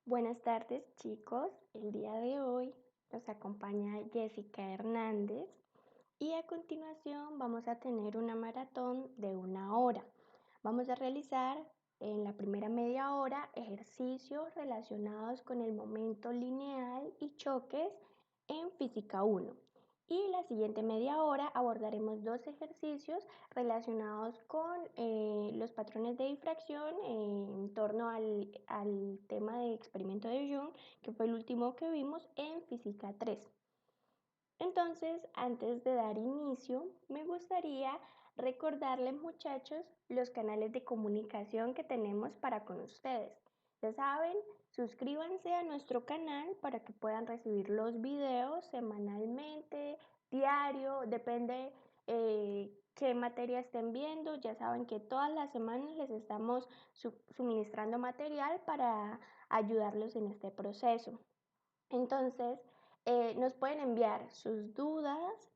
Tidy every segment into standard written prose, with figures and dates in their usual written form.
Buenas tardes, chicos. El día de hoy nos acompaña Jessica Hernández y a continuación vamos a tener una maratón de 1 hora. Vamos a realizar en la primera media hora ejercicios relacionados con el momento lineal y choques en Física 1. Y la siguiente media hora abordaremos 2 ejercicios relacionados con los patrones de difracción en torno al tema de experimento de Young, que fue el último que vimos en Física 3. Entonces, antes de dar inicio, me gustaría recordarles, muchachos, los canales de comunicación que tenemos para con ustedes. Ya saben, suscríbanse a nuestro canal para que puedan recibir los videos semanalmente, diario, depende qué materia estén viendo. Ya saben que todas las semanas les estamos suministrando material para ayudarlos en este proceso. Entonces, nos pueden enviar sus dudas,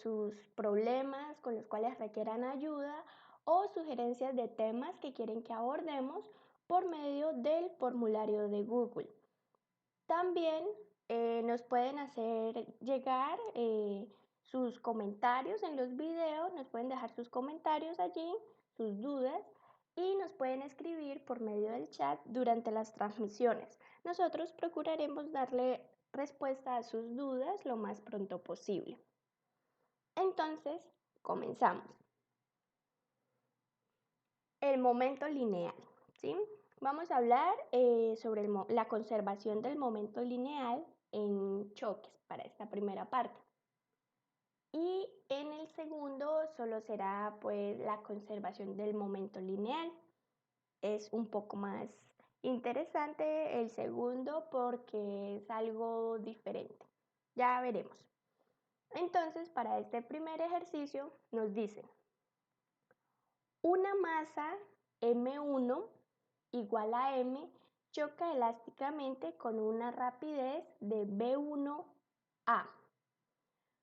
sus problemas con los cuales requieran ayuda o sugerencias de temas que quieren que abordemos por medio del formulario de Google. También nos pueden hacer llegar sus comentarios en los videos, nos pueden dejar sus comentarios allí, sus dudas, y nos pueden escribir por medio del chat durante las transmisiones. Nosotros procuraremos darle respuesta a sus dudas lo más pronto posible. Entonces, comenzamos. El momento lineal, ¿sí? Vamos a hablar sobre la conservación del momento lineal en choques para esta primera parte. Y en el segundo solo será pues la conservación del momento lineal. Es un poco más interesante el segundo porque es algo diferente. Ya veremos. Entonces, para este primer ejercicio nos dicen una masa M1 igual a M choca elásticamente con una rapidez de V1A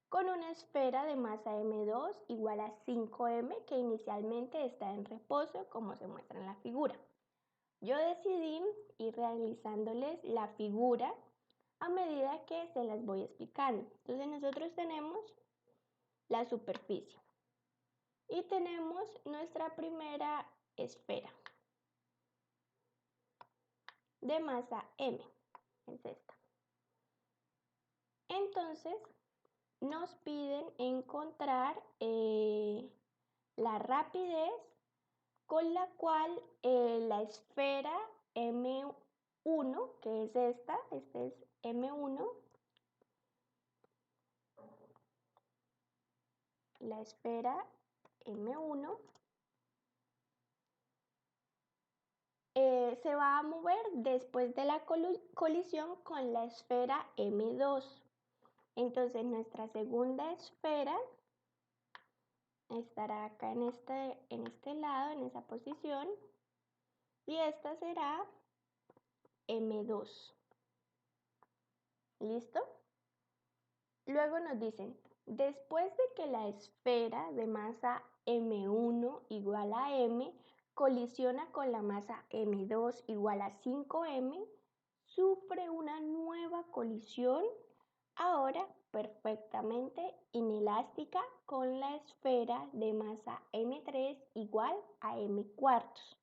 con una esfera de masa M2 igual a 5M que inicialmente está en reposo como se muestra en la figura. Yo decidí ir realizándoles la figura a medida que se las voy explicando. Entonces nosotros tenemos la superficie y tenemos nuestra primera esfera de masa M, es esta. Entonces nos piden encontrar la rapidez con la cual la esfera M1, que es esta es M1, la esfera M1 se va a mover después de la colisión con la esfera M2. Entonces nuestra segunda esfera estará acá en este lado, en esa posición, y esta será M2. ¿Listo? Luego nos dicen, después de que la esfera de masa M1 igual a M colisiona con la masa M2 igual a 5M, sufre una nueva colisión, ahora perfectamente inelástica, con la esfera de masa M3 igual a M cuartos.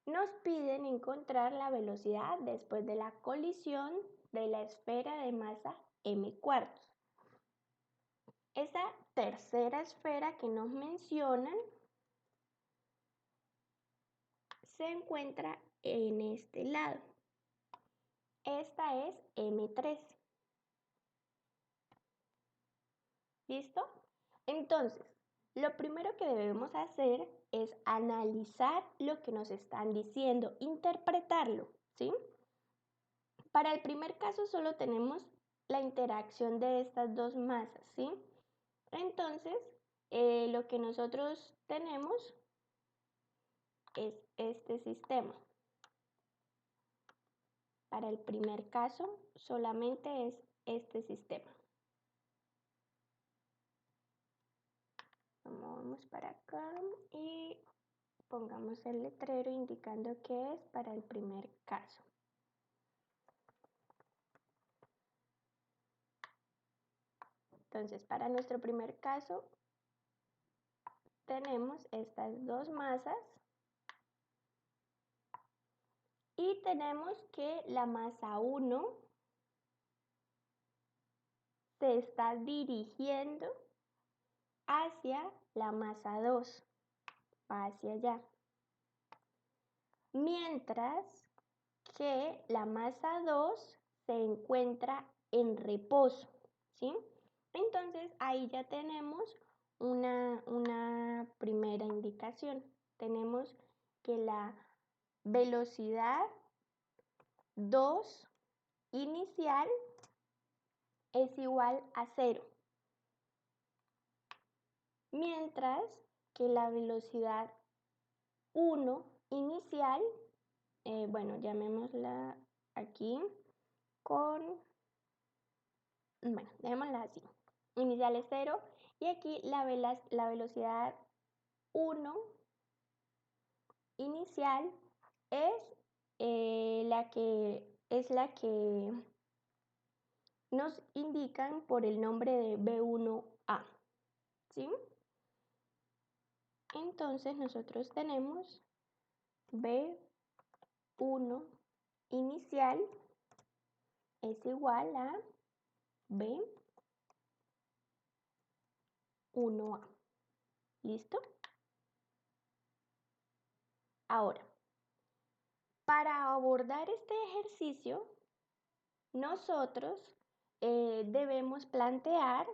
Nos piden encontrar la velocidad después de la colisión de la esfera de masa M cuartos. Esa tercera esfera que nos mencionan se encuentra en este lado. Esta es M3. ¿Listo? Entonces, lo primero que debemos hacer es analizar lo que nos están diciendo, interpretarlo, ¿sí? Para el primer caso solo tenemos la interacción de estas dos masas, ¿sí? Entonces, lo que nosotros tenemos es este sistema. Para el primer caso solamente es este sistema. Vamos para acá y pongamos el letrero indicando que es para el primer caso. Entonces, para nuestro primer caso, tenemos estas dos masas y tenemos que la masa 1 se está dirigiendo hacia la masa 2, va hacia allá. Mientras que la masa 2 se encuentra en reposo, ¿sí? Entonces ahí ya tenemos una primera indicación. Tenemos que la velocidad 2 inicial es igual a 0, mientras que la velocidad 1 inicial, bueno, llamémosla aquí con, bueno, dejémosla así, inicial es 0 y aquí la velocidad 1 inicial es la que nos indican por el nombre de B1A, ¿sí? Entonces nosotros tenemos B1 inicial es igual a B1A. ¿Listo? Ahora, para abordar este ejercicio, nosotros debemos plantear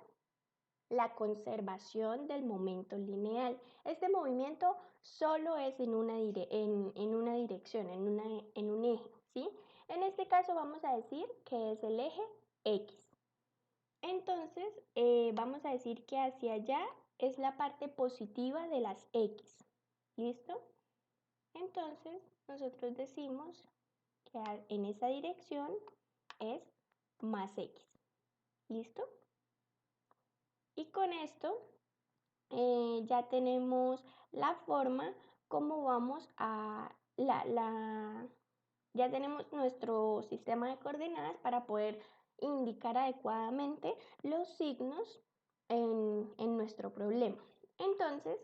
la conservación del momento lineal. Este movimiento solo es en una dirección, en un eje, ¿sí? En este caso vamos a decir que es el eje X. Entonces, vamos a decir que hacia allá es la parte positiva de las X. ¿Listo? Entonces, nosotros decimos que en esa dirección es más X. ¿Listo? Y con esto ya tenemos la forma como vamos a ya tenemos nuestro sistema de coordenadas para poder indicar adecuadamente los signos en nuestro problema. Entonces,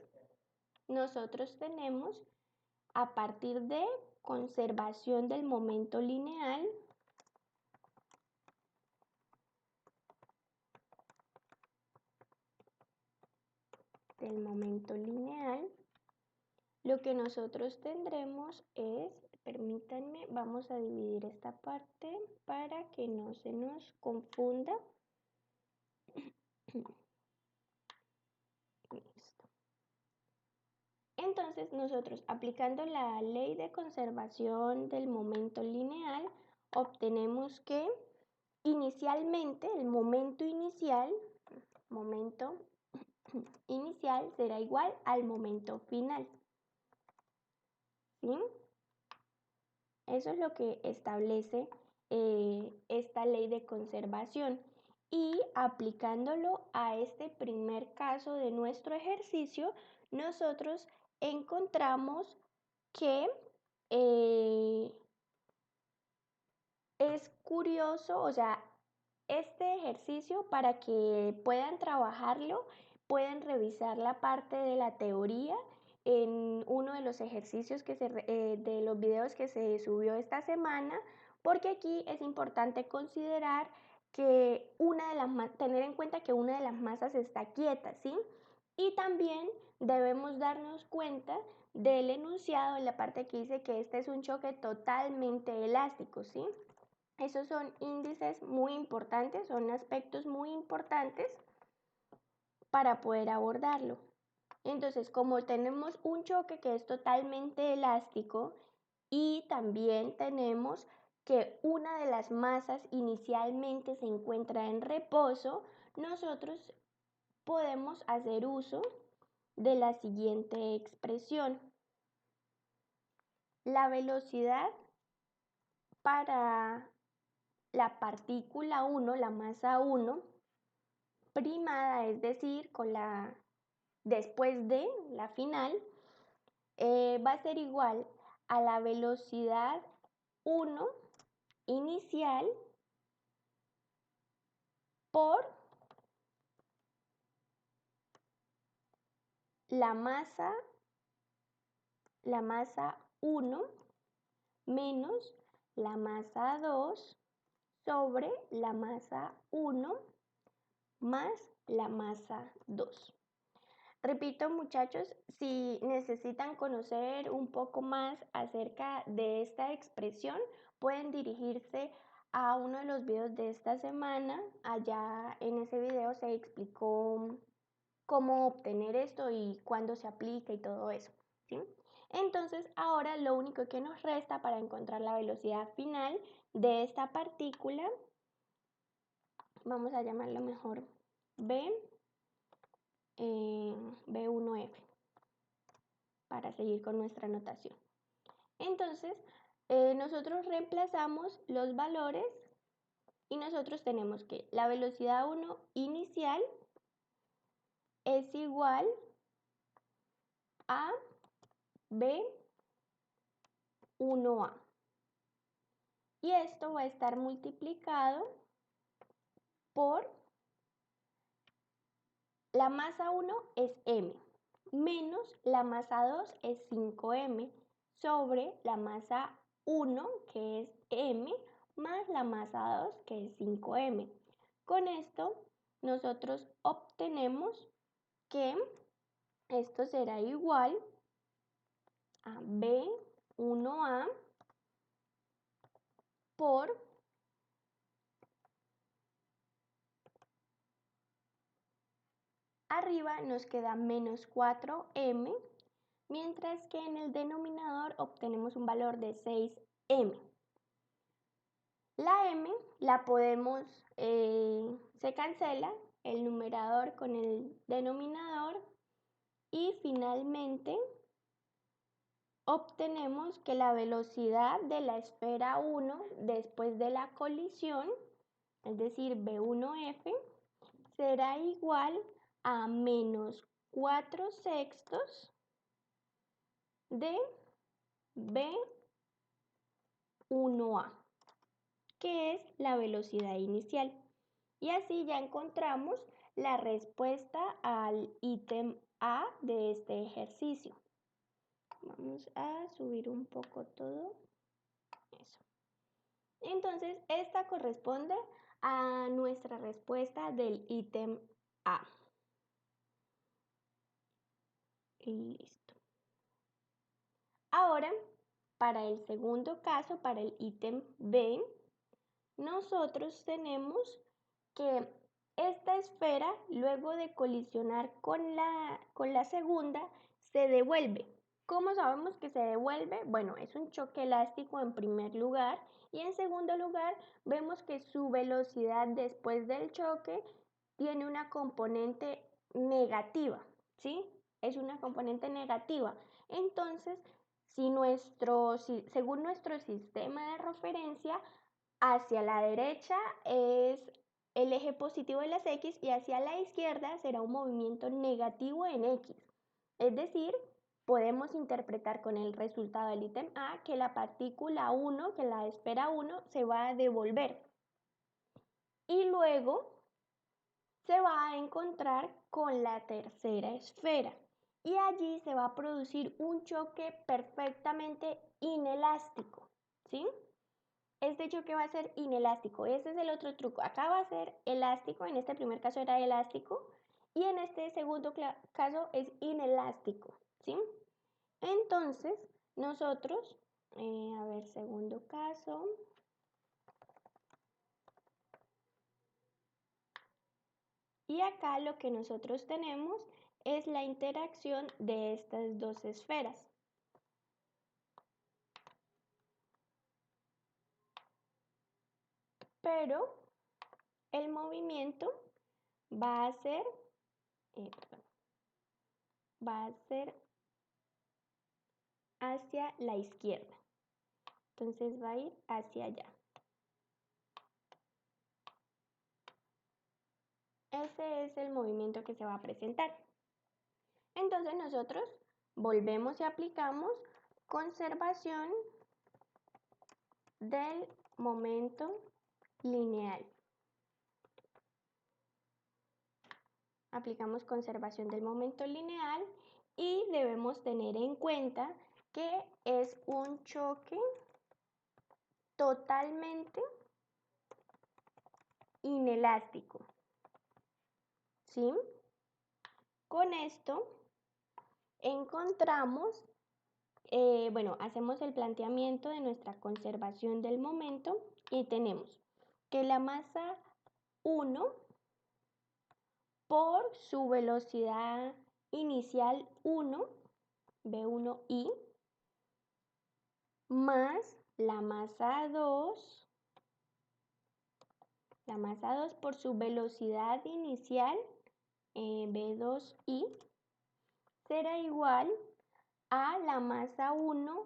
nosotros tenemos a partir de conservación del momento lineal, lo que nosotros tendremos es, permítanme, vamos a dividir esta parte para que no se nos confunda. Listo. Entonces nosotros, aplicando la ley de conservación del momento lineal, obtenemos que inicialmente el momento inicial será igual al momento final. ¿Sí? Eso es lo que establece esta ley de conservación. Y aplicándolo a este primer caso de nuestro ejercicio, nosotros encontramos que es curioso, o sea, este ejercicio para que puedan trabajarlo, pueden revisar la parte de la teoría en uno de los ejercicios de los videos que se subió esta semana, porque aquí es importante considerar que tener en cuenta que una de las masas está quieta, ¿sí? Y también debemos darnos cuenta del enunciado en la parte que dice que este es un choque totalmente elástico, ¿sí? Esos son índices muy importantes, son aspectos muy importantes para poder abordarlo. Entonces, como tenemos un choque que es totalmente elástico y también tenemos que una de las masas inicialmente se encuentra en reposo, nosotros podemos hacer uso de la siguiente expresión. La velocidad para la partícula 1, la masa 1, primada, es decir, después de la final, va a ser igual a la velocidad 1 inicial por la masa 1 menos la masa 2 sobre la masa 1 más la masa 2. Repito, muchachos, si necesitan conocer un poco más acerca de esta expresión, pueden dirigirse a uno de los videos de esta semana. Allá en ese video se explicó cómo obtener esto y cuándo se aplica y todo eso, ¿sí? Entonces, ahora lo único que nos resta para encontrar la velocidad final de esta partícula, vamos a llamarlo mejor B1F, para seguir con nuestra notación. Entonces, nosotros reemplazamos los valores y nosotros tenemos que la velocidad 1 inicial es igual a B1A. Y esto va a estar multiplicado por la masa 1 es m, menos la masa 2 es 5m, sobre la masa 1 que es m, más la masa 2 que es 5m. Con esto nosotros obtenemos que esto será igual a B1A por arriba nos queda menos 4m, mientras que en el denominador obtenemos un valor de 6m. La m la podemos, se cancela el numerador con el denominador y finalmente obtenemos que la velocidad de la esfera 1 después de la colisión, es decir, B1F, será igual a menos 4/6 de B1A, que es la velocidad inicial. Y así ya encontramos la respuesta al ítem A de este ejercicio. Vamos a subir un poco todo eso. Entonces, esta corresponde a nuestra respuesta del ítem A. Y listo. Ahora, para el segundo caso, para el ítem B, nosotros tenemos que esta esfera, luego de colisionar con la segunda, se devuelve. ¿Cómo sabemos que se devuelve? Bueno, es un choque elástico en primer lugar y en segundo lugar vemos que su velocidad después del choque tiene una componente negativa, ¿sí? Es una componente negativa. Entonces, según nuestro sistema de referencia, hacia la derecha es el eje positivo de las X y hacia la izquierda será un movimiento negativo en X. Es decir, podemos interpretar con el resultado del ítem A que la partícula 1, que la esfera 1, se va a devolver. Y luego se va a encontrar con la tercera esfera. Y allí se va a producir un choque perfectamente inelástico, ¿sí? Este choque va a ser inelástico. Ese es el otro truco. Acá va a ser elástico, en este primer caso era elástico, y en este segundo caso es inelástico, ¿sí? Entonces, nosotros, a ver, segundo caso. Y acá lo que nosotros tenemos es la interacción de estas dos esferas. Pero el movimiento va a ser, hacia la izquierda. Entonces va a ir hacia allá. Ese es el movimiento que se va a presentar. Entonces nosotros volvemos y aplicamos conservación del momento lineal. Aplicamos conservación del momento lineal y debemos tener en cuenta que es un choque totalmente inelástico, ¿sí? Con esto encontramos, hacemos el planteamiento de nuestra conservación del momento y tenemos que la masa 1 por su velocidad inicial 1, V1I, más la masa 2 por su velocidad inicial, V2I, será igual a la masa 1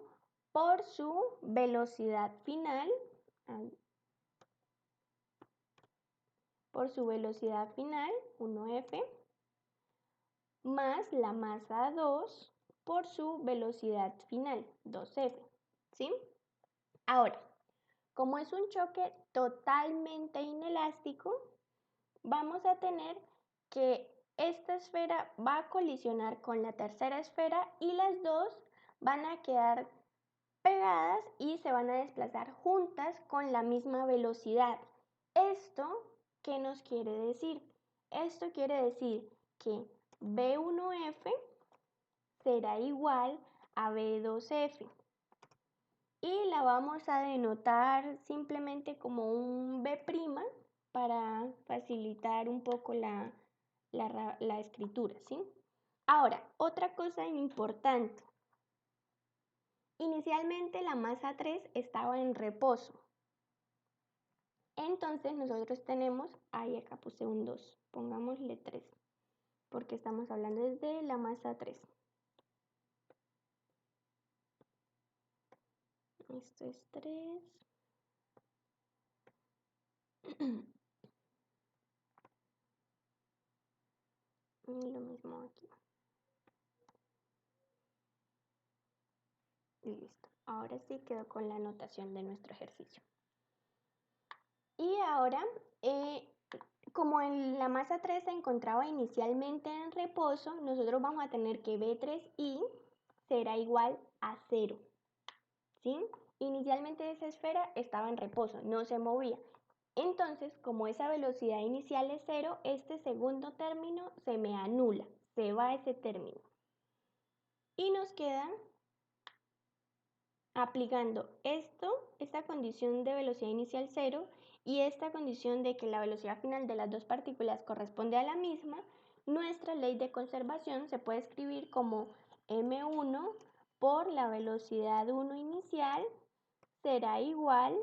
por su velocidad final, 1F, más la masa 2 por su velocidad final, 2F, ¿sí? Ahora, como es un choque totalmente inelástico, vamos a tener que esta esfera va a colisionar con la tercera esfera y las dos van a quedar pegadas y se van a desplazar juntas con la misma velocidad. ¿Esto qué nos quiere decir? Esto quiere decir que V1F será igual a V2F y la vamos a denotar simplemente como un B' para facilitar un poco la escritura, ¿sí? Ahora, otra cosa importante. Inicialmente la masa 3 estaba en reposo. Entonces nosotros tenemos, acá puse un 2, pongámosle 3, porque estamos hablando desde la masa 3. Esto es 3. Y lo mismo aquí. Y listo. Ahora sí quedó con la anotación de nuestro ejercicio. Y ahora, como en la masa 3 se encontraba inicialmente en reposo, nosotros vamos a tener que B3I será igual a 0. ¿Sí? Inicialmente esa esfera estaba en reposo, no se movía. Entonces, como esa velocidad inicial es 0, este segundo término se me anula, se va ese término. Y nos queda aplicando esta condición de velocidad inicial 0 y esta condición de que la velocidad final de las dos partículas corresponde a la misma, nuestra ley de conservación se puede escribir como m1 por la velocidad 1 inicial será igual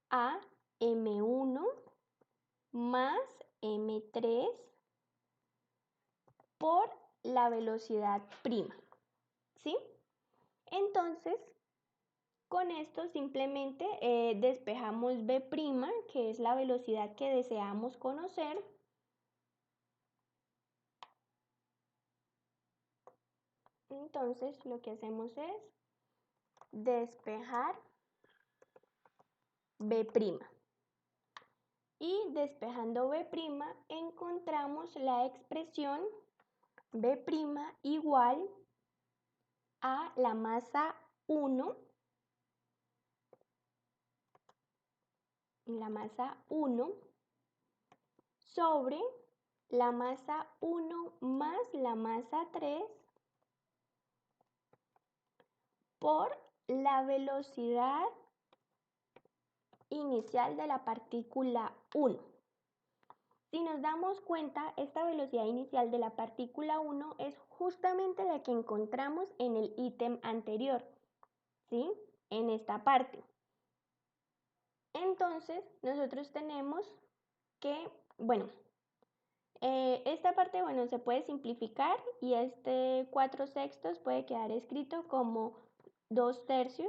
a m1 más m3 por la velocidad prima, ¿sí? Entonces, con esto simplemente despejamos B', que es la velocidad que deseamos conocer. Entonces lo que hacemos es despejar B'. Y despejando B' encontramos la expresión B' igual a la masa 1, sobre la masa 1 más la masa 3 por la velocidad inicial de la partícula 1. Si nos damos cuenta, esta velocidad inicial de la partícula 1 es justamente la que encontramos en el ítem anterior, ¿sí? En esta parte. Entonces, nosotros tenemos que, esta parte, se puede simplificar y este 4/6 puede quedar escrito como 2/3.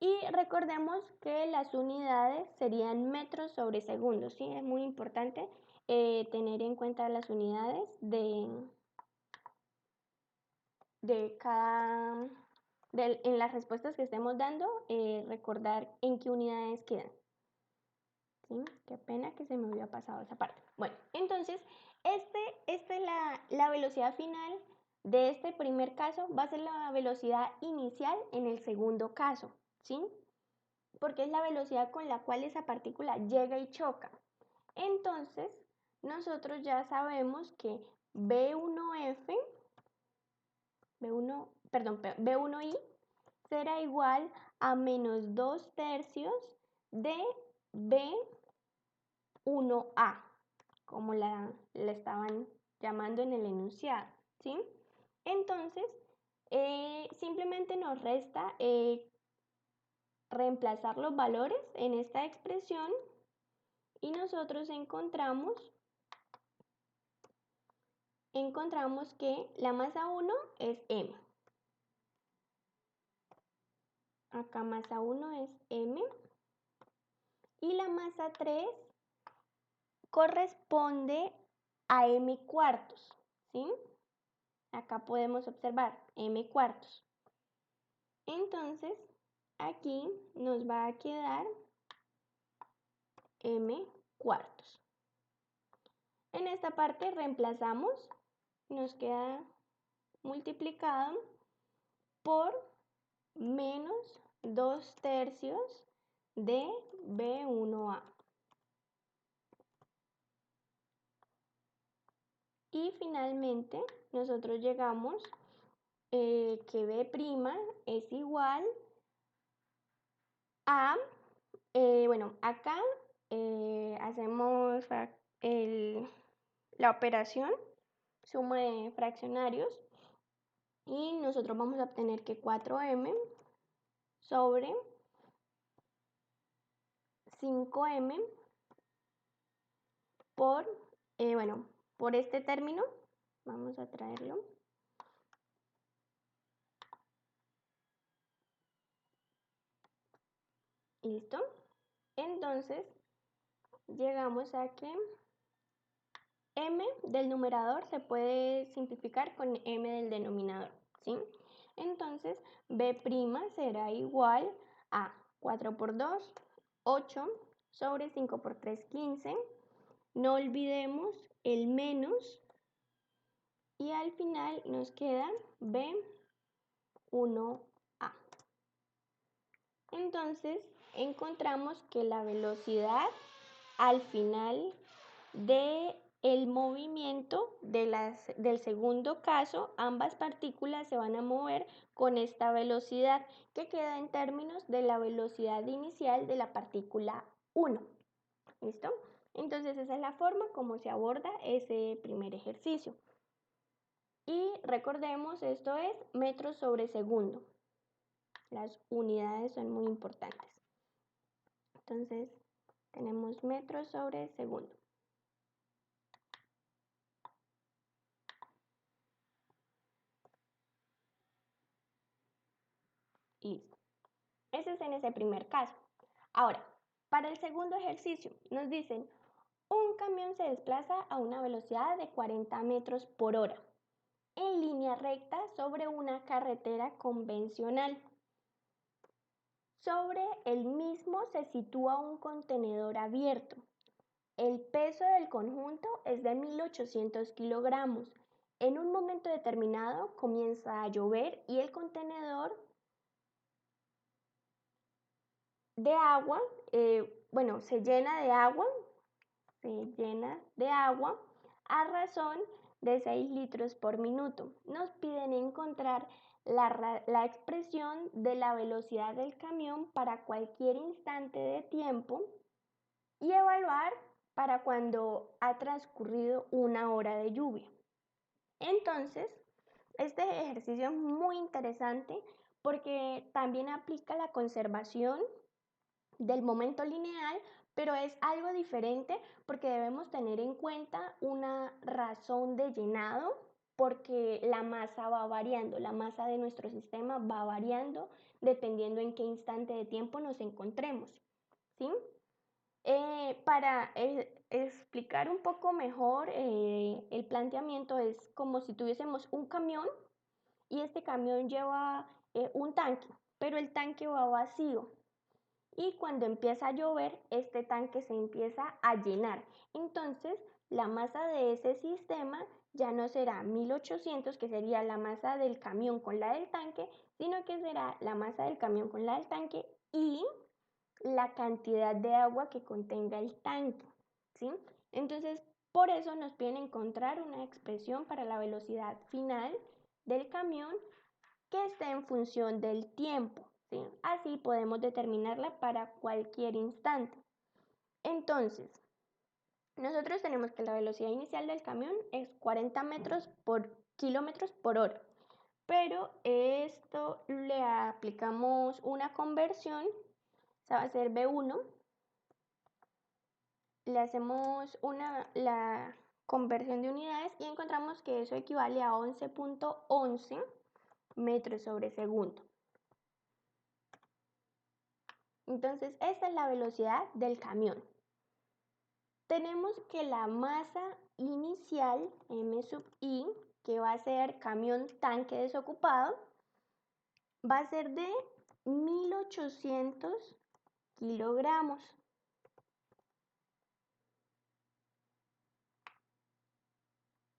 Y recordemos que las unidades serían metros sobre segundos, ¿sí? Es muy importante tener en cuenta las unidades en las respuestas que estemos dando, recordar en qué unidades quedan. ¿Sí? Qué pena que se me había pasado esa parte. Bueno, entonces La velocidad final de este primer caso va a ser la velocidad inicial en el segundo caso, ¿sí? Porque es la velocidad con la cual esa partícula llega y choca. Entonces, nosotros ya sabemos que B1I será igual a menos 2/3 de B1A, como la estaban llamando en el enunciado, ¿sí? Entonces, simplemente nos resta reemplazar los valores en esta expresión y nosotros encontramos que la masa 1 es M. Acá masa 1 es M. Y la masa 3 corresponde a M cuartos, ¿sí? Acá podemos observar M cuartos. Entonces, aquí nos va a quedar M cuartos. En esta parte reemplazamos, nos queda multiplicado por menos 2/3 de B1A. Y finalmente nosotros llegamos que B' es igual a, acá hacemos la operación suma de fraccionarios y nosotros vamos a obtener que 4M sobre 5M por, por este término, vamos a traerlo. ¿Listo? Entonces, llegamos a que M del numerador se puede simplificar con M del denominador, ¿sí? Entonces, B' será igual a 4 por 2, 8, sobre 5 por 3, 15. No olvidemos el menos y al final nos queda B1A. Entonces, encontramos que la velocidad al final del movimiento del segundo caso, ambas partículas se van a mover con esta velocidad que queda en términos de la velocidad inicial de la partícula 1. ¿Listo? Entonces esa es la forma como se aborda ese primer ejercicio. Y recordemos, esto es metros sobre segundo. Las unidades son muy importantes. Entonces tenemos metros sobre segundo. Listo. Ese es en ese primer caso. Ahora, para el segundo ejercicio, nos dicen, un camión se desplaza a una velocidad de 40 metros por hora en línea recta sobre una carretera convencional. Sobre el mismo se sitúa un contenedor abierto. El peso del conjunto es de 1.800 kilogramos. En un momento determinado comienza a llover y el contenedor de agua, se llena de agua a razón de 6 litros por minuto. Nos piden encontrar la expresión de la velocidad del camión para cualquier instante de tiempo y evaluar para cuando ha transcurrido una hora de lluvia. Entonces, este ejercicio es muy interesante porque también aplica la conservación del momento lineal, pero es algo diferente porque debemos tener en cuenta una razón de llenado porque la masa va variando, la masa de nuestro sistema va variando dependiendo en qué instante de tiempo nos encontremos, ¿sí? Para explicar un poco mejor el planteamiento es como si tuviésemos un camión y este camión lleva un tanque, pero el tanque va vacío. Y cuando empieza a llover, este tanque se empieza a llenar. Entonces, la masa de ese sistema ya no será 1800, que sería la masa del camión con la del tanque, sino que será la masa del camión con la del tanque y la cantidad de agua que contenga el tanque, ¿sí? Entonces, por eso nos piden encontrar una expresión para la velocidad final del camión que esté en función del tiempo, ¿sí? Así podemos determinarla para cualquier instante. Entonces, nosotros tenemos que la velocidad inicial del camión es 40 kilómetros por hora, pero esto le aplicamos una conversión, o sea, va a ser B1, le hacemos la conversión de unidades y encontramos que eso equivale a 11.11 metros sobre segundo. Entonces, esta es la velocidad del camión. Tenemos que la masa inicial, M sub I, que va a ser camión tanque desocupado, va a ser de 1800 kilogramos.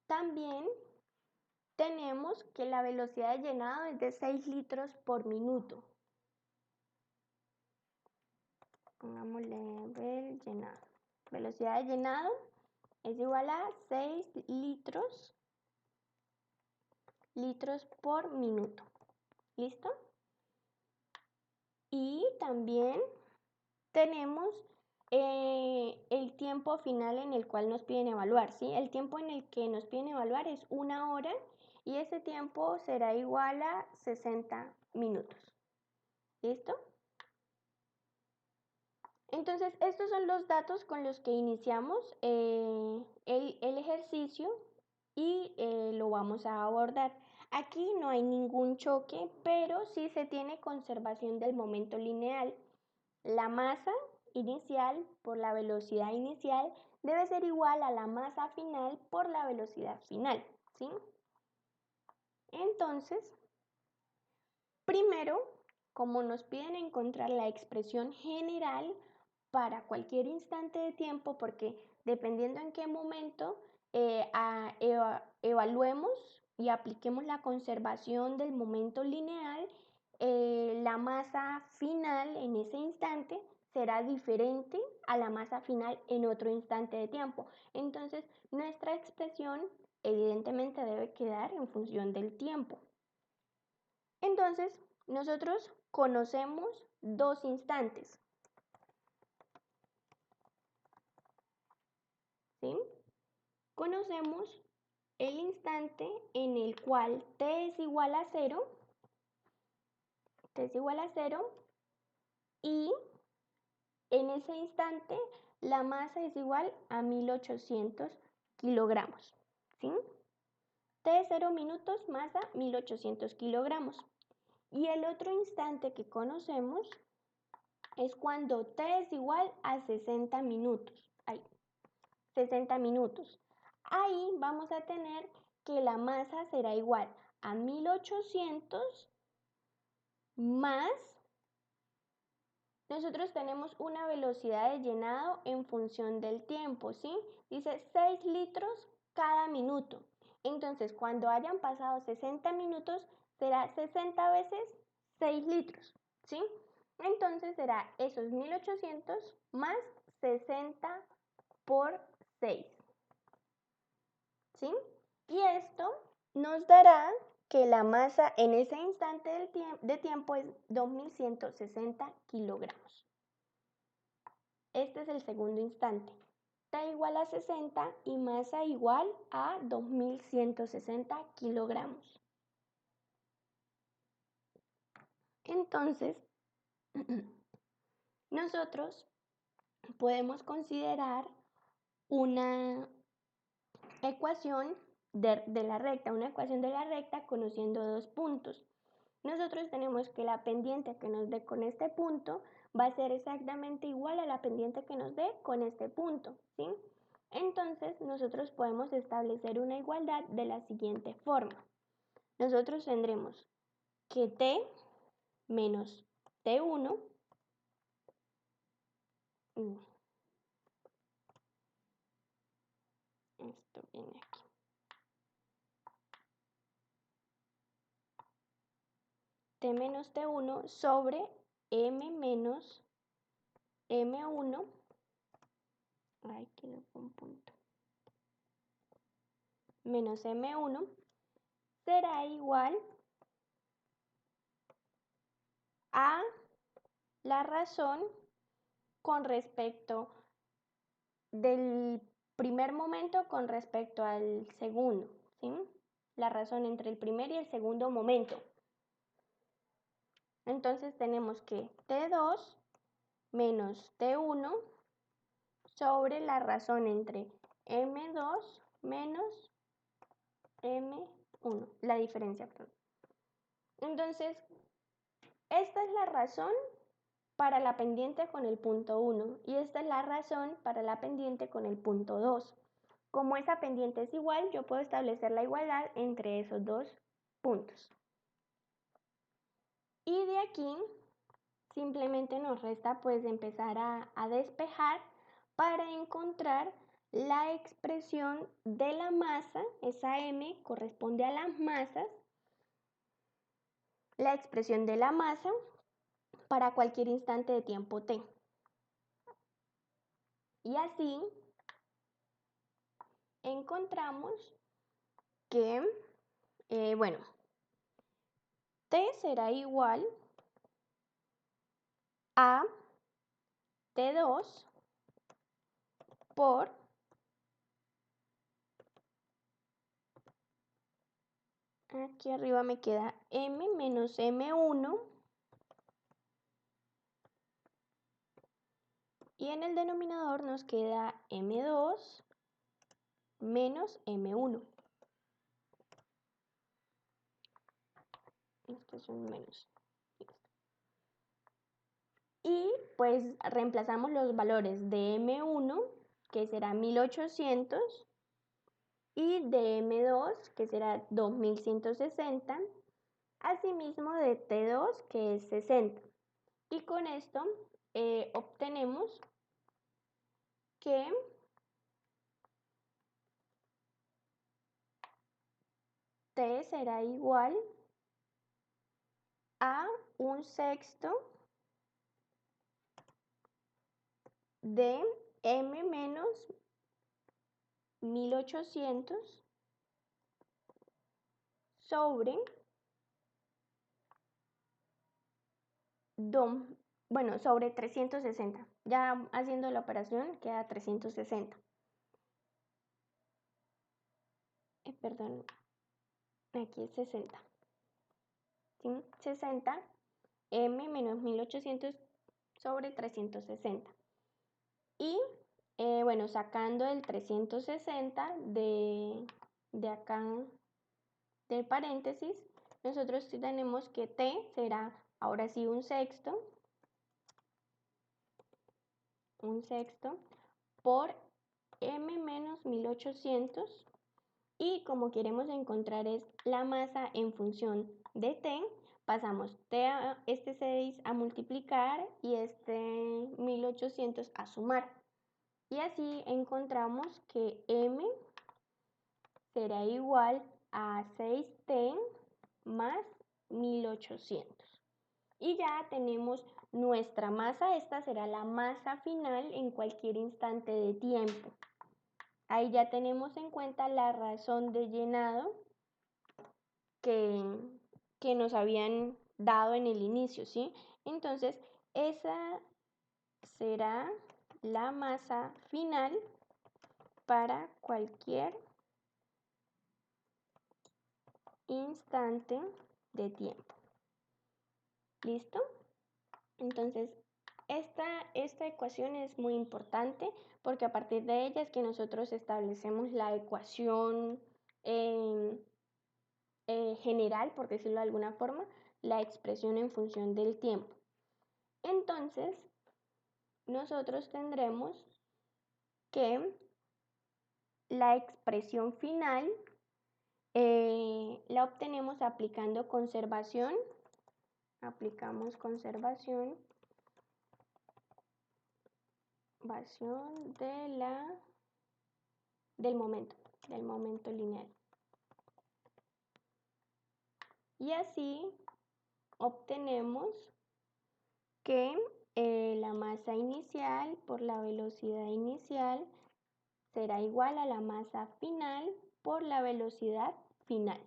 También tenemos que la velocidad de llenado es de 6 litros por minuto. Pongámosle el llenado. Velocidad de llenado es igual a 6 litros por minuto. ¿Listo? Y también tenemos el tiempo final en el cual nos piden evaluar, ¿sí? El tiempo en el que nos piden evaluar es 1 hora y ese tiempo será igual a 60 minutos. ¿Listo? Entonces, estos son los datos con los que iniciamos el ejercicio y lo vamos a abordar. Aquí no hay ningún choque, pero sí se tiene conservación del momento lineal. La masa inicial por la velocidad inicial debe ser igual a la masa final por la velocidad final, ¿sí? Entonces, primero, como nos piden encontrar la expresión general para cualquier instante de tiempo, porque dependiendo en qué momento evaluemos y apliquemos la conservación del momento lineal, la masa final en ese instante será diferente a la masa final en otro instante de tiempo. Entonces, nuestra expresión evidentemente debe quedar en función del tiempo. Entonces, nosotros conocemos dos instantes, ¿sí? Conocemos el instante en el cual t es igual a 0, y en ese instante la masa es igual a 1800 kilogramos, ¿sí? T 0 minutos, masa 1800 kilogramos. Y el otro instante que conocemos es cuando t es igual a 60 minutos. 60 minutos. Ahí vamos a tener que la masa será igual a 1800 más, nosotros tenemos una velocidad de llenado en función del tiempo, ¿sí? Dice 6 litros cada minuto. Entonces, cuando hayan pasado 60 minutos, será 60 veces 6 litros, ¿sí? Entonces será esos 1800 más 60 por 6. ¿Sí? Y esto nos dará que la masa en ese instante de tiempo es 2160 kilogramos. Este es el segundo instante. T igual a 60 y masa igual a 2160 kilogramos. Entonces, nosotros podemos considerar una ecuación de la recta, una ecuación de la recta conociendo dos puntos. Nosotros tenemos que la pendiente que nos dé con este punto va a ser exactamente igual a la pendiente que nos dé con este punto, ¿sí? Entonces, nosotros podemos establecer una igualdad de la siguiente forma. Nosotros tendremos que t menos t1 Esto viene aquí. T menos T1 sobre M menos M1. Aquí le pongo un punto. Menos M1 será igual a la razón con respecto del primer momento con respecto al segundo, ¿sí? La razón entre el primer y el segundo momento. Entonces tenemos que T2 menos T1 sobre la razón entre M2 menos M1, la diferencia, perdón. Entonces, esta es la razón para la pendiente con el punto 1 y esta es la razón para la pendiente con el punto 2. Como esa pendiente es igual, yo puedo establecer la igualdad entre esos dos puntos. Y de aquí simplemente nos resta pues empezar a despejar para encontrar la expresión de la masa. Esa M corresponde a las masas. La expresión de la masa para cualquier instante de tiempo t. Y así encontramos que, bueno, t será igual a T2 por aquí arriba me queda M menos M1 y en el denominador nos queda M2 menos M1. Esto es un menos. Y pues reemplazamos los valores de M1, que será 1800, y de M2, que será 2160, asimismo de T2, que es 60. Y con esto obtenemos que T será igual a 1/6 de M menos 1800 sobre, sobre 360. Ya haciendo la operación queda 360. Perdón, aquí es 60. ¿Sí? 60 M menos 1800 sobre 360. Y bueno, sacando el 360 de acá del paréntesis, nosotros tenemos que T será ahora sí 1/6 por M menos 1800 y como queremos encontrar es la masa en función de T, pasamos este 6 a multiplicar y este 1800 a sumar. Y así encontramos que M será igual a 6T más 1800. Y ya tenemos nuestra masa. Esta será la masa final en cualquier instante de tiempo. Ahí ya tenemos en cuenta la razón de llenado que nos habían dado en el inicio, ¿sí? Entonces, esa será la masa final para cualquier instante de tiempo. ¿Listo? Entonces, esta ecuación es muy importante porque a partir de ella es que nosotros establecemos la ecuación general, por decirlo de alguna forma, la expresión en función del tiempo. Entonces, nosotros tendremos que la expresión final la obtenemos aplicando conservación. Aplicamos conservación del momento. del momento lineal. Y así obtenemos que la masa inicial por la velocidad inicial será igual a la masa final por la velocidad final.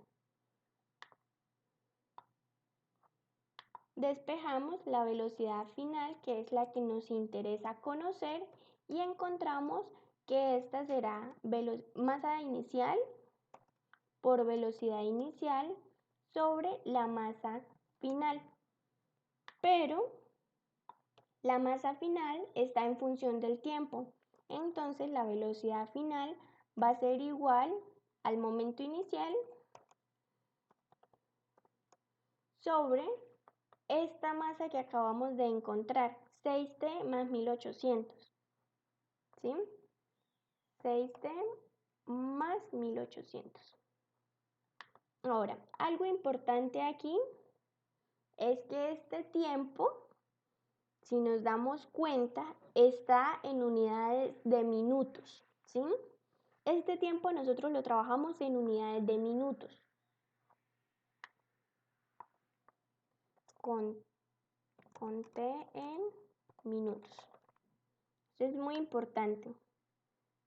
Despejamos la velocidad final, que es la que nos interesa conocer, y encontramos que esta será masa inicial por velocidad inicial sobre la masa final. Pero la masa final está en función del tiempo, entonces la velocidad final va a ser igual al momento inicial sobre esta masa que acabamos de encontrar, 6T más 1800, ¿sí? 6T más 1800. Ahora, algo importante aquí es que este tiempo, si nos damos cuenta, está en unidades de minutos, ¿sí? Este tiempo nosotros lo trabajamos en unidades de minutos. Con T en minutos. Eso es muy importante.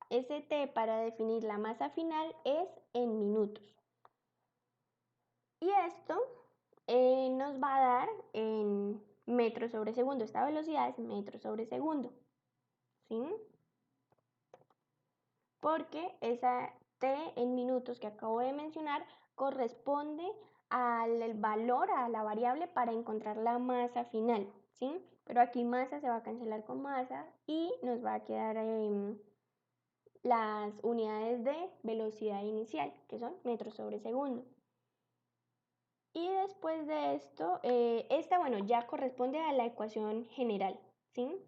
Ese T para definir la masa final es en minutos. Y esto nos va a dar en metros sobre segundo. Esta velocidad es metros sobre segundo, ¿sí? Porque esa T en minutos que acabo de mencionar corresponde al valor, a la variable para encontrar la masa final, ¿sí? Pero aquí masa se va a cancelar con masa y nos va a quedar las unidades de velocidad inicial, que son metros sobre segundo. Y después de esto, esta, bueno, ya corresponde a la ecuación general, ¿sí?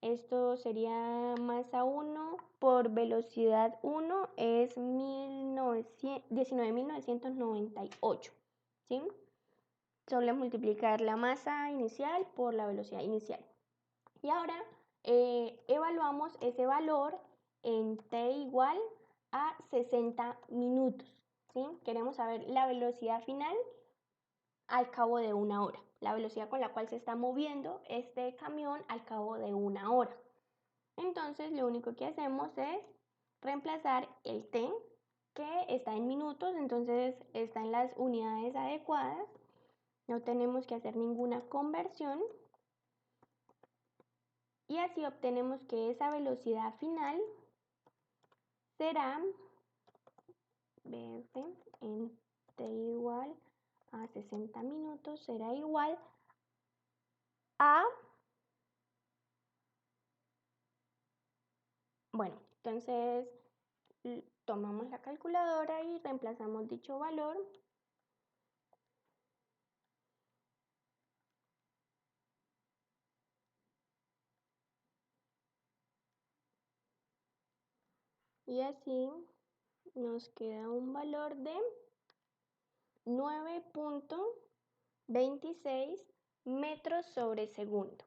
Esto sería masa 1 por velocidad 1 es 19.998, ¿sí? Solo multiplicar la masa inicial por la velocidad inicial. Y ahora evaluamos ese valor en t igual a 60 minutos, ¿sí? Queremos saber la velocidad final al cabo de una hora, la velocidad con la cual se está moviendo este camión al cabo de una hora. Entonces lo único que hacemos es reemplazar el t, que está en minutos, entonces está en las unidades adecuadas, no tenemos que hacer ninguna conversión, y así obtenemos que esa velocidad final será BF en t igual a 60 minutos, será igual a, bueno, entonces tomamos la calculadora y reemplazamos dicho valor. Y así nos queda un valor de 9.26 metros sobre segundo.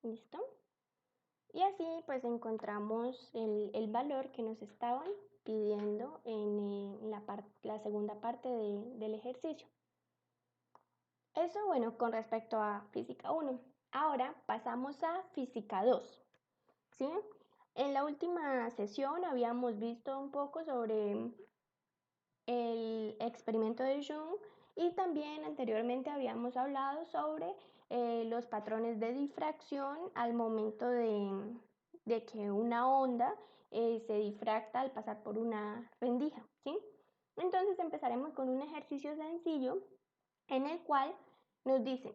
¿Listo? Y así pues encontramos el valor que nos estaban pidiendo en la segunda parte del ejercicio. Eso, bueno, con respecto a física 1. Ahora pasamos a física 2, ¿sí? En la última sesión habíamos visto un poco sobre el experimento de Young y también anteriormente habíamos hablado sobre los patrones de difracción al momento de que una onda se difracta al pasar por una rendija, ¿sí? Entonces empezaremos con un ejercicio sencillo en el cual nos dice,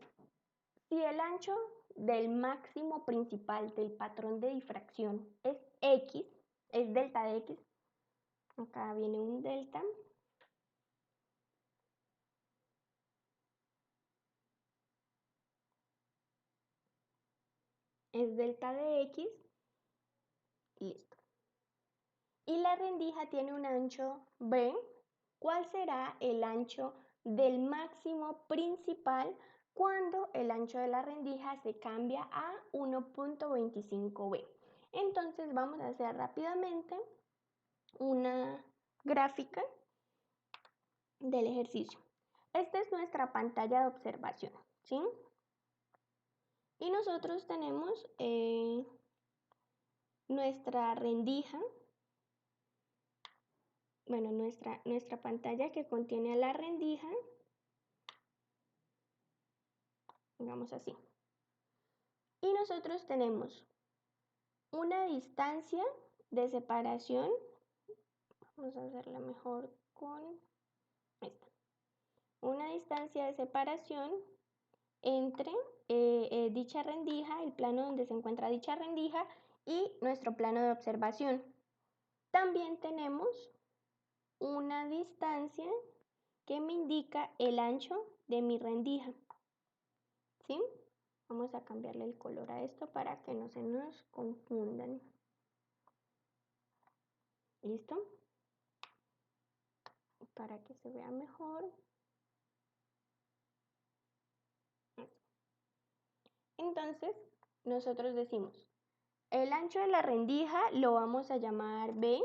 si el ancho del máximo principal del patrón de difracción es X, es delta de X, acá viene un delta, es delta de X, listo. Y la rendija tiene un ancho B, ¿cuál será el ancho del máximo principal cuando el ancho de la rendija se cambia a 1.25B? Entonces vamos a hacer rápidamente una gráfica del ejercicio. Esta es nuestra pantalla de observación, ¿sí? Y nosotros tenemos nuestra rendija, bueno, nuestra pantalla que contiene la rendija, digamos así. Y nosotros tenemos una distancia de separación, vamos a hacerla mejor con esta, una distancia de separación entre dicha rendija, el plano donde se encuentra dicha rendija y nuestro plano de observación. También tenemos una distancia que me indica el ancho de mi rendija, ¿sí? Vamos a cambiarle el color a esto para que no se nos confundan. ¿Listo? Para que se vea mejor. Entonces, nosotros decimos, el ancho de la rendija lo vamos a llamar B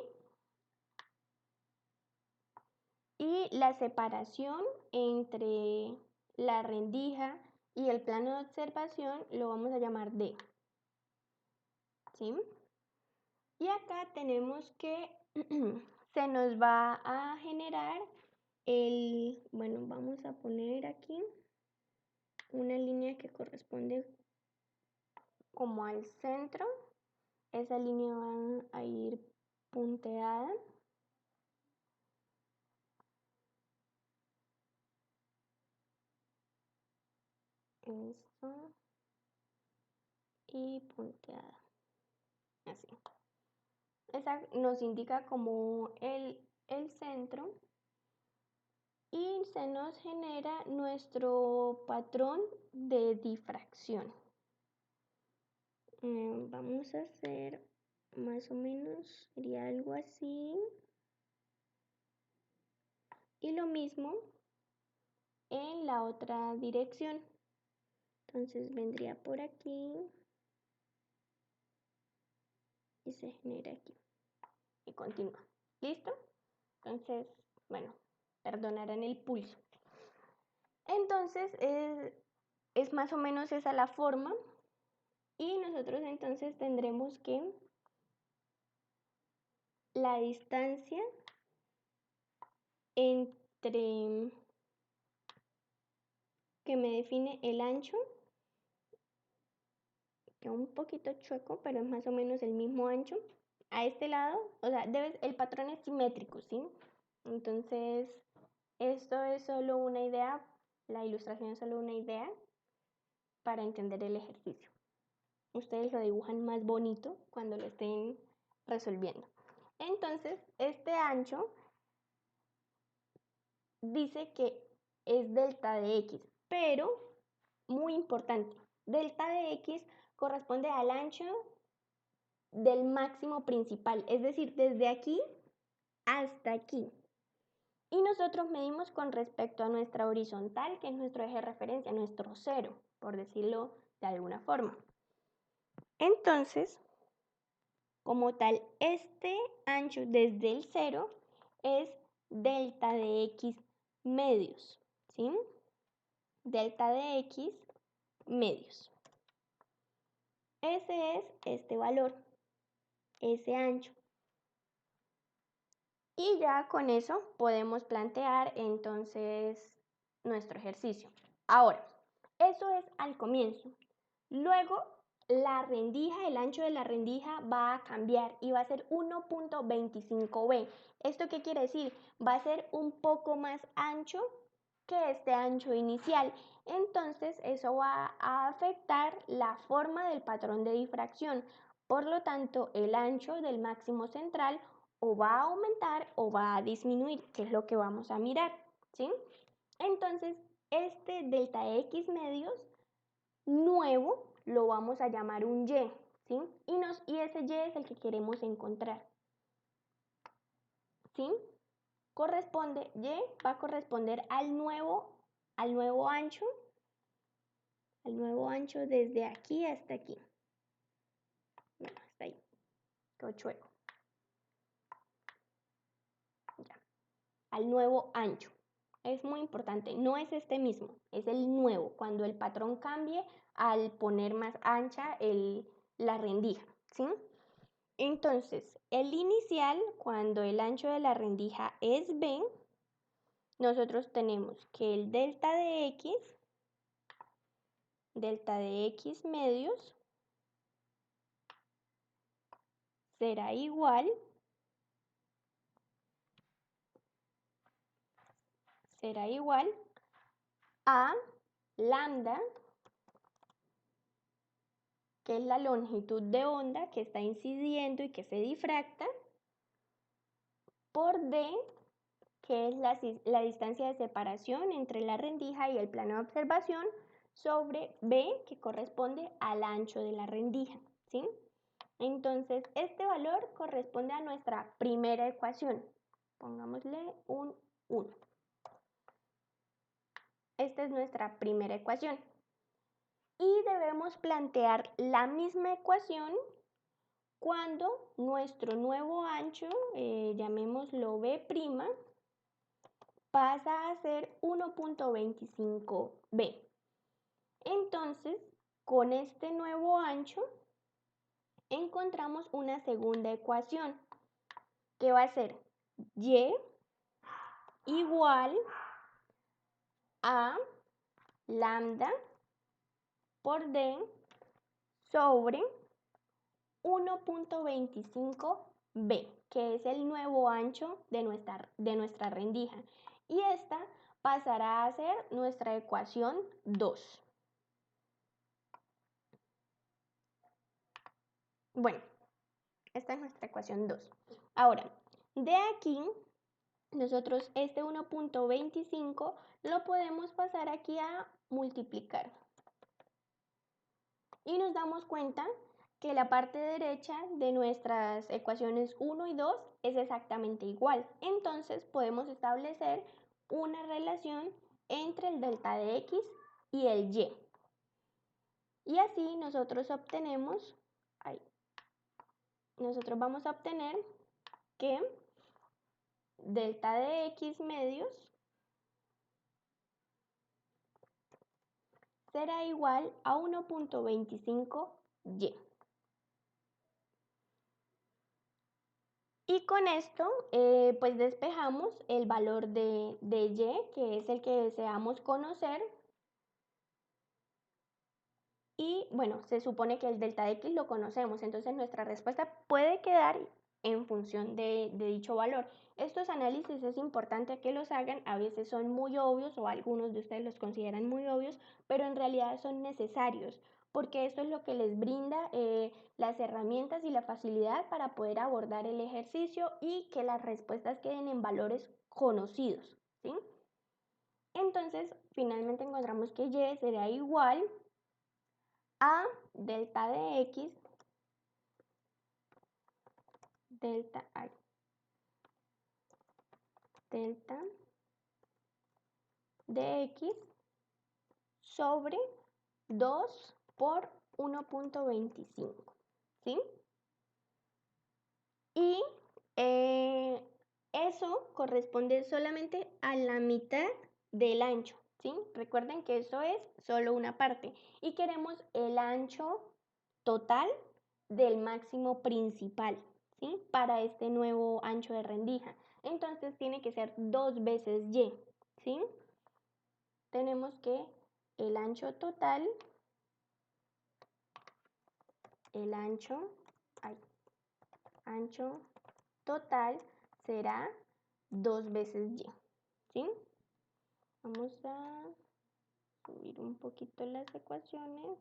y la separación entre la rendija y el plano de observación lo vamos a llamar D. ¿Sí? Y acá tenemos que se nos va a generar bueno, vamos a poner aquí una línea que corresponde como al centro. Esa línea va a ir punteada. Esto. Y punteada. Así. Esa nos indica como el centro. Y se nos genera nuestro patrón de difracción. Vamos a hacer más o menos, sería algo así. Y lo mismo en la otra dirección. Entonces vendría por aquí y se genera aquí. Y continúa. ¿Listo? Entonces, bueno, perdonarán el pulso. Entonces, es más o menos esa la forma. Y nosotros entonces tendremos que la distancia entre que me define el ancho, que un poquito chueco, pero es más o menos el mismo ancho. A este lado, o sea, el patrón es simétrico, ¿sí? Entonces, esto es solo una idea, la ilustración es solo una idea para entender el ejercicio. Ustedes lo dibujan más bonito cuando lo estén resolviendo. Entonces, este ancho dice que es delta de x, pero, muy importante, delta de x corresponde al ancho del máximo principal, es decir, desde aquí hasta aquí. Y nosotros medimos con respecto a nuestra horizontal, que es nuestro eje de referencia, nuestro cero, por decirlo de alguna forma. Entonces, como tal, este ancho desde el cero es delta de x medios, ¿sí? Delta de x medios. Ese es este valor, ese ancho. Y ya con eso podemos plantear entonces nuestro ejercicio. Ahora, eso es al comienzo. Luego, la rendija, el ancho de la rendija va a cambiar y va a ser 1.25b. ¿Esto qué quiere decir? Va a ser un poco más ancho que este ancho inicial. Entonces, eso va a afectar la forma del patrón de difracción. Por lo tanto, el ancho del máximo central o va a aumentar o va a disminuir, que es lo que vamos a mirar, ¿sí? Entonces, este delta X medios nuevo lo vamos a llamar un Y, ¿sí? Y ese Y es el que queremos encontrar, ¿sí? Y va a corresponder al nuevo ancho, desde aquí hasta aquí. Bueno, hasta ahí. Cochuelo. Ya. Al nuevo ancho. Es muy importante, no es este mismo, es el nuevo, cuando el patrón cambie al poner más ancha la rendija, ¿sí? Entonces, el inicial, cuando el ancho de la rendija es B, nosotros tenemos que el delta de X medios, será igual a lambda, que es la longitud de onda que está incidiendo y que se difracta, por D, que es la distancia de separación entre la rendija y el plano de observación, sobre B, que corresponde al ancho de la rendija, ¿sí? Entonces, este valor corresponde a nuestra primera ecuación. Pongámosle un 1. Esta es nuestra primera ecuación. Y debemos plantear la misma ecuación cuando nuestro nuevo ancho, llamémoslo B', pasa a ser 1.25b. Entonces, con este nuevo ancho, encontramos una segunda ecuación que va a ser y igual a lambda por d sobre 1.25b, que es el nuevo ancho de nuestra rendija. Y esta pasará a ser nuestra ecuación 2. Bueno, esta es nuestra ecuación 2. Ahora, de aquí, nosotros este 1.25 lo podemos pasar aquí a multiplicar. Y nos damos cuenta que la parte derecha de nuestras ecuaciones 1 y 2 es exactamente igual. Entonces podemos establecer una relación entre el delta de x y el y. Y así nosotros vamos a obtener que delta de x medios será igual a 1.25y. Y con esto, pues despejamos el valor de y, que es el que deseamos conocer. Y bueno, se supone que el delta de x lo conocemos, entonces nuestra respuesta puede quedar en función de dicho valor. Estos análisis es importante que los hagan, a veces son muy obvios o algunos de ustedes los consideran muy obvios, pero en realidad son necesarios, porque esto es lo que les brinda las herramientas y la facilidad para poder abordar el ejercicio y que las respuestas queden en valores conocidos, ¿sí? Entonces, finalmente encontramos que y será igual a delta de x, delta de x sobre 2 por 1.25, ¿sí? Y eso corresponde solamente a la mitad del ancho, ¿sí? Recuerden que eso es solo una parte y queremos el ancho total del máximo principal, ¿sí? Para este nuevo ancho de rendija. Entonces tiene que ser 2 veces y, ¿sí? Tenemos que el ancho total, ancho total será 2 veces y, ¿sí? Vamos a subir un poquito las ecuaciones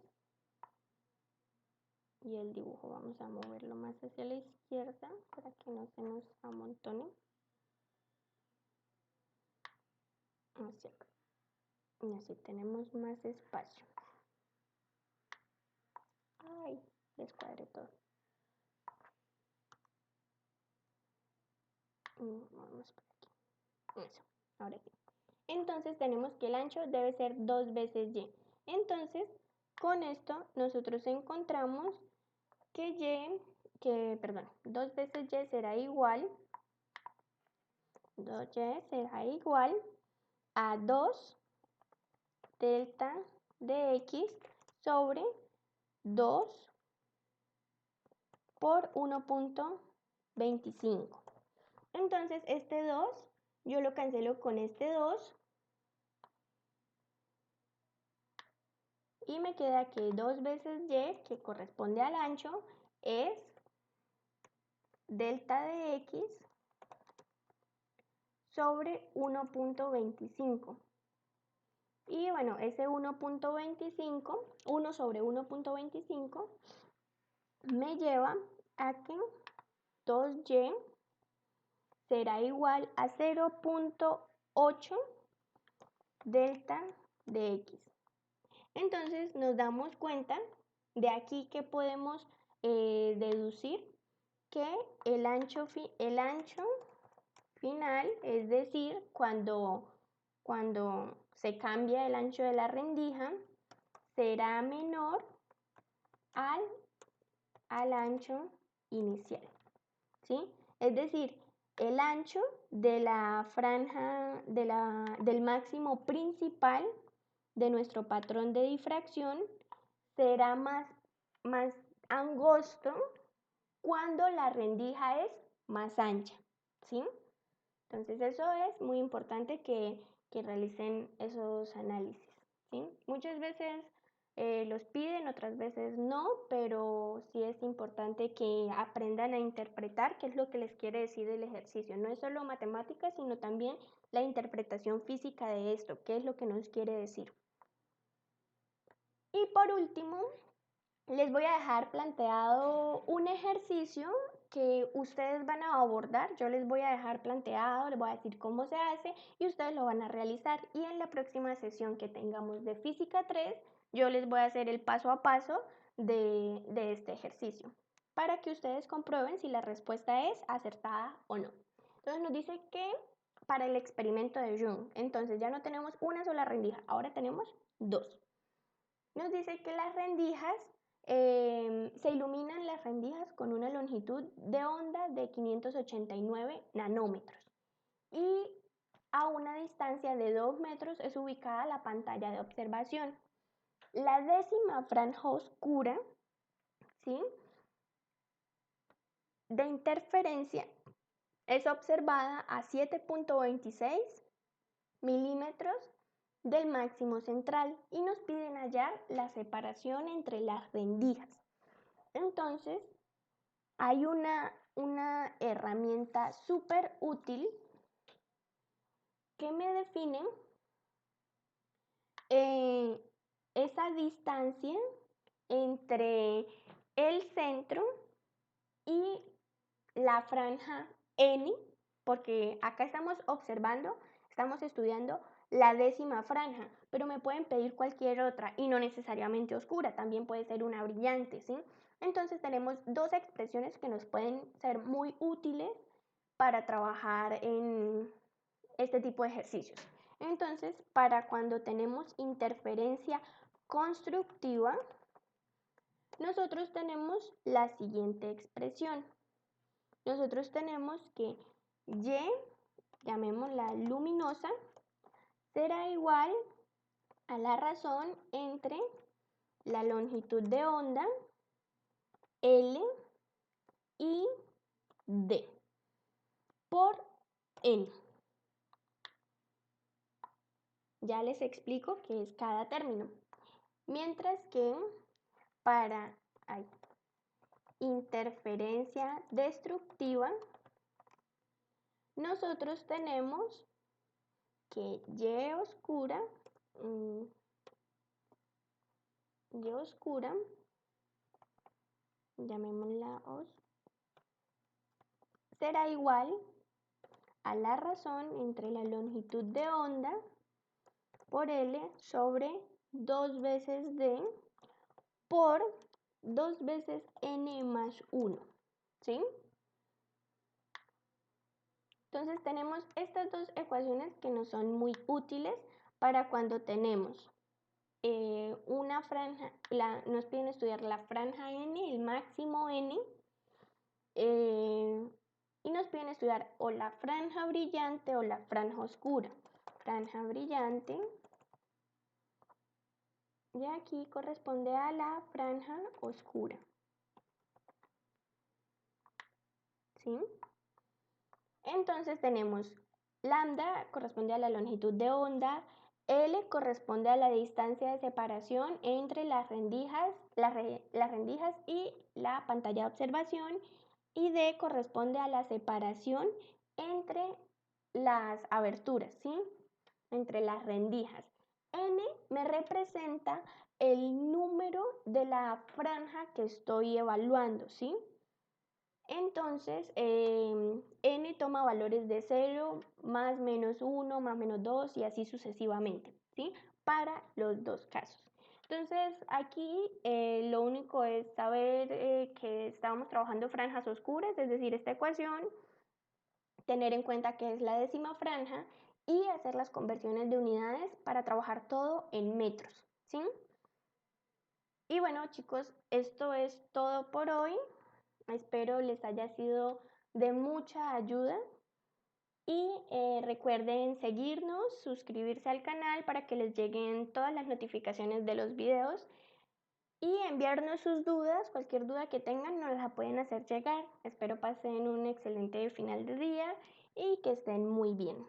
y el dibujo vamos a moverlo más hacia la izquierda para que no se nos amontone. Hacia acá. Y así tenemos más espacio. Ay, descuadré todo. Vamos por aquí. Eso, ahora sí. Entonces tenemos que el ancho debe ser 2 veces y. Entonces, con esto nosotros encontramos que y 2 veces y será igual, 2y será igual a 2 delta de x sobre 2 por 1.25. Entonces este 2 yo lo cancelo con este 2 y me queda que 2 veces y, que corresponde al ancho, es delta de x sobre 1.25. Y bueno, ese 1.25, 1 sobre 1.25, me lleva a que 2y será igual a 0.8 delta de x. Entonces nos damos cuenta de aquí que podemos deducir que el ancho final, es decir, cuando se cambia el ancho de la rendija, será menor al ancho inicial, ¿sí? Es decir, el ancho de la franja del máximo principal de nuestro patrón de difracción será más angosto cuando la rendija es más ancha, ¿sí? Entonces eso es muy importante que realicen esos análisis, ¿sí? Muchas veces los piden, otras veces no, pero sí es importante que aprendan a interpretar qué es lo que les quiere decir el ejercicio. No es solo matemáticas, sino también la interpretación física de esto, qué es lo que nos quiere decir. Y por último, les voy a dejar planteado un ejercicio que ustedes van a abordar. Yo les voy a dejar planteado, les voy a decir cómo se hace y ustedes lo van a realizar. Y en la próxima sesión que tengamos de Física 3, yo les voy a hacer el paso a paso de este ejercicio para que ustedes comprueben si la respuesta es acertada o no. Entonces nos dice que para el experimento de Jung, entonces ya no tenemos una sola rendija, ahora tenemos dos. Nos dice que las rendijas, se iluminan las rendijas con una longitud de onda de 589 nanómetros y a una distancia de 2 metros es ubicada la pantalla de observación. La décima franja oscura, ¿sí?, de interferencia es observada a 7.26 milímetros del máximo central y nos piden hallar la separación entre las rendijas. Entonces, hay una herramienta súper útil que me define esa distancia entre el centro y la franja N, porque acá estamos estudiando la décima franja, pero me pueden pedir cualquier otra y no necesariamente oscura, también puede ser una brillante, ¿sí? Entonces tenemos dos expresiones que nos pueden ser muy útiles para trabajar en este tipo de ejercicios. Entonces, para cuando tenemos interferencia constructiva, nosotros tenemos la siguiente expresión. Nosotros tenemos que Y, llamémosla luminosa, será igual a la razón entre la longitud de onda L y D por N. Ya les explico qué es cada término. Mientras que para interferencia destructiva, nosotros tenemos que Y oscura, llamémosla será igual a la razón entre la longitud de onda por L sobre 2 veces D por 2 veces N más 1, ¿sí? Entonces tenemos estas dos ecuaciones que nos son muy útiles para cuando tenemos una franja, nos piden estudiar la franja N, el máximo N, y nos piden estudiar o la franja brillante o la franja oscura. Franja brillante, y aquí corresponde a la franja oscura. ¿Sí? Entonces tenemos lambda corresponde a la longitud de onda, L corresponde a la distancia de separación entre las rendijas y la pantalla de observación, y D corresponde a la separación entre las aberturas, ¿sí? Entre las rendijas. N me representa el número de la franja que estoy evaluando, ¿sí? Entonces, n toma valores de 0, más menos 1, más menos 2 y así sucesivamente, ¿sí? Para los dos casos. Entonces, aquí lo único es saber que estábamos trabajando franjas oscuras, es decir, esta ecuación, tener en cuenta que es la décima franja y hacer las conversiones de unidades para trabajar todo en metros, ¿sí? Y bueno, chicos, esto es todo por hoy. Espero les haya sido de mucha ayuda y recuerden seguirnos, suscribirse al canal para que les lleguen todas las notificaciones de los videos y enviarnos sus dudas, cualquier duda que tengan nos la pueden hacer llegar. Espero pasen un excelente final de día y que estén muy bien.